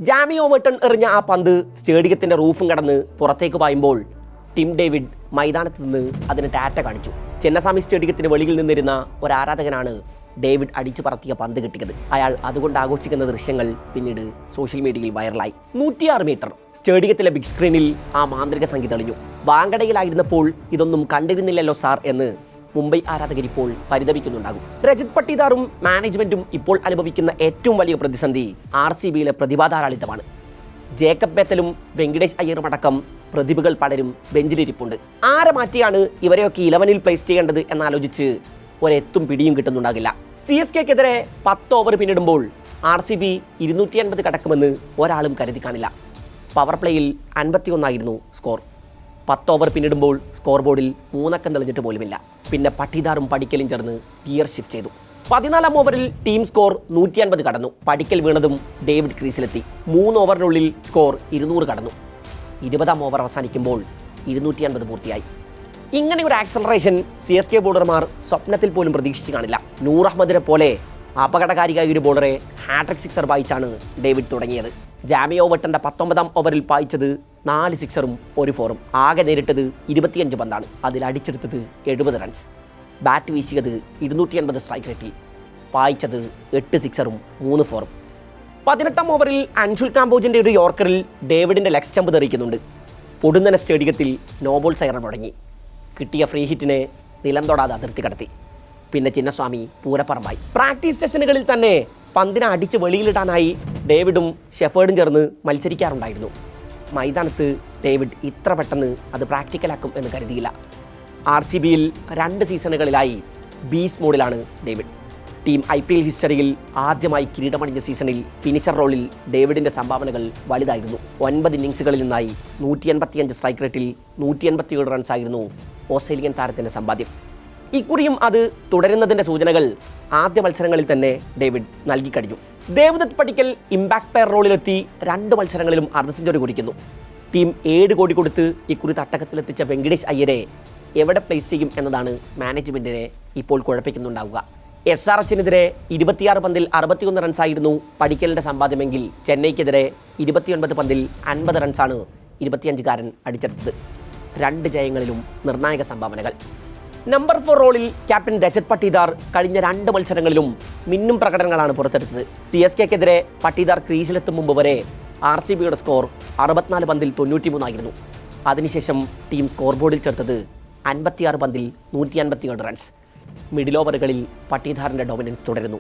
Jamie Overton എറിഞ്ഞ ആ പന്ത് സ്റ്റേഡിയത്തിന്റെ റൂഫും കടന്ന് പുറത്തേക്ക് പായുമ്പോൾ ടിം ഡേവിഡ് മൈതാനത്ത് നിന്ന് അതിന് ടാറ്റ കാണിച്ചു. ചെന്നസ്വാമി സ്റ്റേഡിയത്തിന് വെളിയിൽ നിന്നിരുന്ന ഒരു ആരാധകനാണ് ഡേവിഡ് അടിച്ചു പറത്തിയ പന്ത് കിട്ടിയത്. അയാൾ അതുകൊണ്ട് ആഘോഷിക്കുന്ന ദൃശ്യങ്ങൾ പിന്നീട് സോഷ്യൽ മീഡിയയിൽ വൈറലായി. 106 മീറ്റർ സ്റ്റേഡിയത്തിലെ ബിഗ് സ്ക്രീനിൽ ആ മാന്ത്രിക സംഗീതം തെളിഞ്ഞു. വാങ്കഡയിലായിരുന്നപ്പോൾ ഇതൊന്നും കണ്ടിരുന്നില്ലല്ലോ സാർ എന്ന് മുംബൈ ആരാധകർ ഇപ്പോൾ പരിതപിക്കുന്നുണ്ടാകും. രജത് പട്ടീദാറും മാനേജ്മെന്റും ഇപ്പോൾ അനുഭവിക്കുന്ന ഏറ്റവും വലിയ പ്രതിസന്ധി RCBയിലെ പ്രതിഭാധാരാളിത്തമാണ്. ജേക്കബ് ബേത്തലും വെങ്കടേഷ് അയ്യറും അടക്കം പ്രതിഭകൾ പലരും ബെഞ്ചിലിരിപ്പുണ്ട്. ആരെ മാറ്റിയാണ് ഇവരെയൊക്കെ 11ൽ പ്ലേസ് ചെയ്യേണ്ടത് എന്നാലോചിച്ച് ഒരെത്തും പിടിയും കിട്ടുന്നുണ്ടാകില്ല. CSKക്കെതിരെ 10 ഓവർ പിന്നിടുമ്പോൾ RCB 250 കടക്കുമെന്ന് ഒരാളും കരുതി കാണില്ല. പവർ പ്ലേയിൽ 51 ആയിരുന്നു സ്കോർ. 10 ഓവർ പിന്നിടുമ്പോൾ സ്കോർ ബോർഡിൽ 3 അക്കം തെളിഞ്ഞിട്ട് പോലുമില്ല. പിന്നെ പട്ടീദാറും പടിക്കലും ചേർന്ന് ഗിയർ ഷിഫ്റ്റ് ചെയ്തു. 14ാം ഓവറിൽ ടീം സ്കോർ 150 കടന്നു. പടിക്കൽ വീണതും ഡേവിഡ് ക്രീസിലെത്തി. 3 ഓവറിനുള്ളിൽ സ്കോർ 200 കടന്നു. 20ാം ഓവർ അവസാനിക്കുമ്പോൾ 250 പൂർത്തിയായി. ഇങ്ങനെ ഒരു ആക്സലറേഷൻ CSK ബോളർമാർ സ്വപ്നത്തിൽ പോലും പ്രതീക്ഷിച്ച് കാണില്ല. നൂർ അഹമ്മദിനെ പോലെ അപകടകാരിയായ ഒരു ബോളറെ ഹാട്രിക് സിക്സർ പായിച്ചാണ് ഡേവിഡ് തുടങ്ങിയത്. ജാമി ഓവർട്ടന്റെ 19ാം ഓവറിൽ പായിച്ചത് 4 സിക്സറും 1 ഫോറും. ആകെ നേരിട്ടത് 25 പന്താണ്. അതിൽ അടിച്ചെടുത്തത് 70 റൺസ്. ബാറ്റ് വീശിയത് 280 സ്ട്രൈക്ക് റേറ്റിൽ. പായിച്ചത് 8 സിക്സറും 3 ഫോറും. 18ാം ഓവറിൽ അൻഷുൽ കാംബോജിന്റെ ഒരു യോർക്കറിൽ ഡേവിഡിന്റെ ലെഗ് സ്റ്റമ്പ് തെറിക്കുന്നുണ്ട്. പൊടുന്നന സ്റ്റേഡിയത്തിൽ നോബോൾ സൈറൺ മുടങ്ങി. കിട്ടിയ ഫ്രീ ഹിറ്റിനെ നിലം തൊടാതെ അതിർത്തി കടത്തി. പിന്നെ ചിന്നസ്വാമി പൂരപ്പറമ്പായി. പ്രാക്ടീസ് സെഷനുകളിൽ തന്നെ പന്തിനെ അടിച്ച് വെളിയിലിടാനായി ഡേവിഡും ഷെഫേർഡും ചേർന്ന് മത്സരിക്കാറുണ്ടായിരുന്നു. മൈതാനത്ത് ഡേവിഡ് ഇത്ര പെട്ടെന്ന് അത് പ്രാക്ടിക്കലാക്കും എന്ന് കരുതിയില്ല. RCBയിൽ 2 സീസണുകളിലായി ബീസ് മോഡിലാണ് ഡേവിഡ്. ടീം IPL ഹിസ്റ്ററിയിൽ ആദ്യമായി കിരീടമണിഞ്ഞ സീസണിൽ ഫിനിഷർ റോളിൽ ഡേവിഡിൻ്റെ സംഭാവനകൾ വലുതായിരുന്നു. 9 ഇന്നിങ്സുകളിൽ നിന്നായി 185 സ്ട്രൈക്ക് റേറ്റിൽ 187 റൺസായിരുന്നു ഓസ്ട്രേലിയൻ താരത്തിൻ്റെ സമ്പാദ്യം. ഇക്കുറിയും അത് തുടരുന്നതിൻ്റെ സൂചനകൾ ആദ്യ മത്സരങ്ങളിൽ തന്നെ ഡേവിഡ് നൽകിക്കഴിഞ്ഞു. ദേവദത്ത് പടിക്കൽ ഇമ്പാക്ട് പ്ലെയർ റോളിലെത്തി 2 മത്സരങ്ങളിലും അർദ്ധ സെഞ്ചുറി കുറിക്കുന്നു. ടീം 7 കോടി കൊടുത്ത് ഇക്കുറി തട്ടകത്തിലെത്തിച്ച വെങ്കടേഷ് അയ്യരെ എവിടെ പ്ലേസ് ചെയ്യും എന്നതാണ് മാനേജ്മെൻറ്റിനെ ഇപ്പോൾ കുഴപ്പിക്കുന്നുണ്ടാവുക. SRHനെതിരെ 26 പന്തിൽ 61 റൺസായിരുന്നു പടിക്കലിൻ്റെ സമ്പാദ്യമെങ്കിൽ ചെന്നൈക്കെതിരെ 29 പന്തിൽ 50 റൺസാണ് 25കാരൻ അടിച്ചെടുത്തത്. 2 ജയങ്ങളിലും നിർണായക സംഭാവനകൾ. നമ്പർ 4 റോളിൽ ക്യാപ്റ്റൻ രജത് പട്ടീദാർ കഴിഞ്ഞ 2 മത്സരങ്ങളിലും മിന്നും പ്രകടനങ്ങളാണ് പുറത്തെടുത്തത്. CSKക്കെതിരെ പട്ടീദാർ ക്രീസിലെത്തും മുമ്പ് വരെ RCBയുടെ സ്കോർ 64 പന്തിൽ 93 ആയിരുന്നു. അതിനുശേഷം ടീം സ്കോർ ബോർഡിൽ ചേർത്തത് 56 പന്തിൽ 157 റൺസ്. മിഡിൽ ഓവറുകളിൽ പട്ടീദാറിൻ്റെ ഡൊമിനൻസ് തുടരുന്നു.